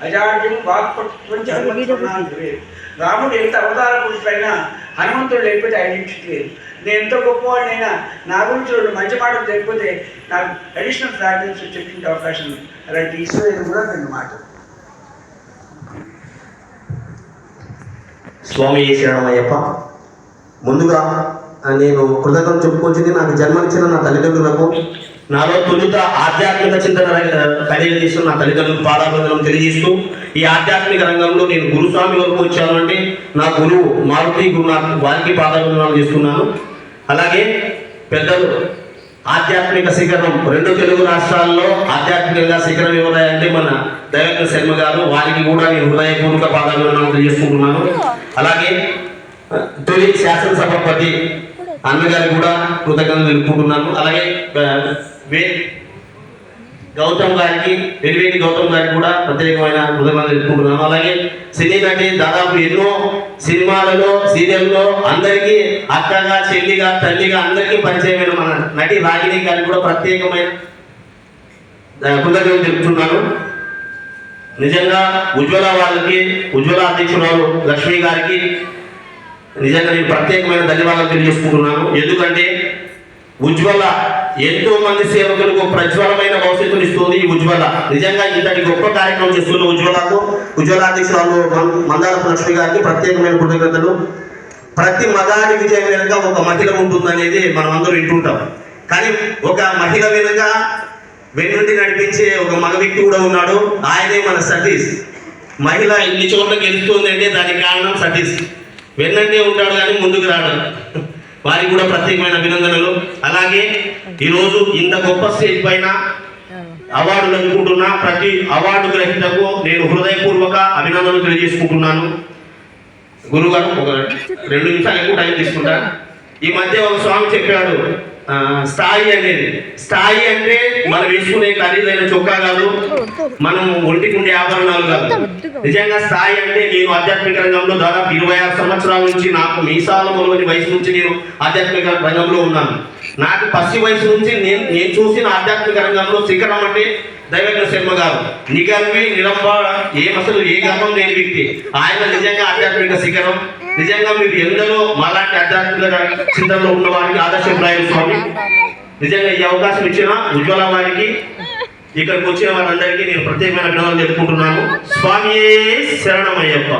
అజాడ్యం వాక్పంచే. రాముడు ఎంత అవతార పురుషుడైనా హనుమంతుడు లేకపోతే ఐడెంటిటీ లేదు. నేను ఎంత గొప్పవాడినైనా నా గురించి రెండు మంచి మాటలు లేకపోతే నాకు అడిషనల్ ఫ్రాగ్రెన్స్ చెప్పే అవకాశం ఉంది. అలాంటి ఈశ్వరుడు కూడా రెండు మాటలు. స్వామి శరణమయ్యప్ప. ముందుగా నేను కృతజ్ఞతలు చెప్పుకొచ్చింది నాకు జన్మనిచ్చిన నా తల్లిదండ్రులకు, నాలో తొలుత ఆధ్యాత్మిక చింతన కలిగజేస్తున్న నా తల్లిదండ్రులకు పాదాభివందనం తెలియజేస్తూ, ఈ ఆధ్యాత్మిక రంగంలో నేను గురుస్వామి వరకు వచ్చాను అంటే నా గురువు మారుతి గురునాథ్ వారికి పాదాభివందనాలు చేస్తున్నాను. అలాగే పెద్దలు ఆధ్యాత్మిక శిఖరం 2 తెలుగు రాష్ట్రాల్లో ఆధ్యాత్మికంగా శిఖరం ఎవరంటే మన దైవజ్ఞ శర్మ గారు, వారికి కూడా నేను హృదయపూర్వక పాదాభివందనాలు తెలియజేసుకుంటున్నాను. అలాగే తొలి శాసనసభాపతి అన్నగారికి కూడా కృతజ్ఞతలు తెలుపుకుంటున్నాను. అలాగే గౌతమ్ గారికి, వెలివేటి గౌతమ్ గారికి కూడా ప్రత్యేకమైన కృతజ్ఞతలు తెలుపుకుంటున్నాను. అలాగే సినీ నటి దాదాపు ఎన్నో సినిమాలలో, సీరియల్లో అందరికీ అక్కగా, చెల్లిగా, తల్లిగా అందరికీ పరిచయమైన మన నటి రాగిణి గారికి కూడా ప్రత్యేకమైన కృతజ్ఞతలు తెలుపుతున్నాను. నిజంగా ఉజ్వల వాళ్ళకి, ఉజ్వల అధ్యక్షురాలు లక్ష్మి గారికి నిజంగా నేను ప్రత్యేకమైన ధన్యవాదాలు తెలియజేసుకుంటున్నాను. ఎందుకంటే ఉజ్వల ఎంతో మంది సేవకులకు ప్రజ్వలమైన భవిష్యత్తును ఇస్తుంది. ఉజ్వల నిజంగా ఇంతటి గొప్ప కార్యక్రమం చేస్తున్న ఉజ్వలకు, ఉజ్వల అధ్యక్షురాలు మందారపు లక్ష్మి గారికి ప్రత్యేకమైన కృతజ్ఞతలు. ప్రతి మగాడి విజయం వెనుక ఒక మహిళ ఉంటుందనేది మనం అందరూ వింటుంటాం. కానీ ఒక మహిళ వెనుక వెన్నుండి నడిపించే ఒక మగ వ్యక్తి కూడా ఉన్నాడు. ఆయనే మన సతీష్. మహిళ ఇన్ని చోట్ల గెలుస్తుంది అంటే దానికి కారణం సతీష్. వెన్నంటే ఉంటాడు కానీ ముందుకు రాడు. వారికి కూడా ప్రత్యేకమైన అభినందనలు. అలాగే ఈరోజు ఇంత గొప్ప స్టేజ్ పైన అవార్డులు అందుకుంటున్న ప్రతి అవార్డు గ్రహీతకు నేను హృదయపూర్వక అభినందనలు తెలియజేసుకుంటున్నాను. గురుగారు ఒక 2 నిమిషాలు ఎక్కువ టైం తీసుకుంటా. ఈ మధ్య ఒక స్వామి చెప్పాడు, స్థాయి అనేది, స్థాయి అంటే మనం వేసుకునే ఖరీదైన చొక్కా కాదు, మనం ఒంటికి ఉండే ఆభరణాలు కాదు. నిజంగా స్థాయి అంటే నేను ఆధ్యాత్మిక రంగంలో దాదాపు 26 సంవత్సరాల నుంచి, నాకు మీసాల మొదటి వయసు నుంచి నేను ఆధ్యాత్మిక రంగంలో ఉన్నాను. నాకు పసి వయసు నుంచి నేను చూసిన ఆధ్యాత్మిక రంగంలో శిఖరం అంటే దైవజ్ఞ శర్మ గారు. నిగర్వి నిరంబాడ అసలు ఏ గర్వం లేని వ్యక్తి ఆయన. నిజంగా ఆధ్యాత్మిక శిఖరం. నిజంగా మీరు ఎందరో మాలాంటి ఆధ్యాత్మిక చింతనలో ఉన్న వారికి ఆదర్శప్రాయం స్వామి. నిజంగా ఈ అవకాశం ఇచ్చిన ఉజ్వల వారికి, ఇక్కడికి వచ్చిన వారందరికీ నేను ప్రత్యేకమైన అభినందనలు తెలుపుకుంటున్నాను. స్వామియే శరణమయ్యప్ప.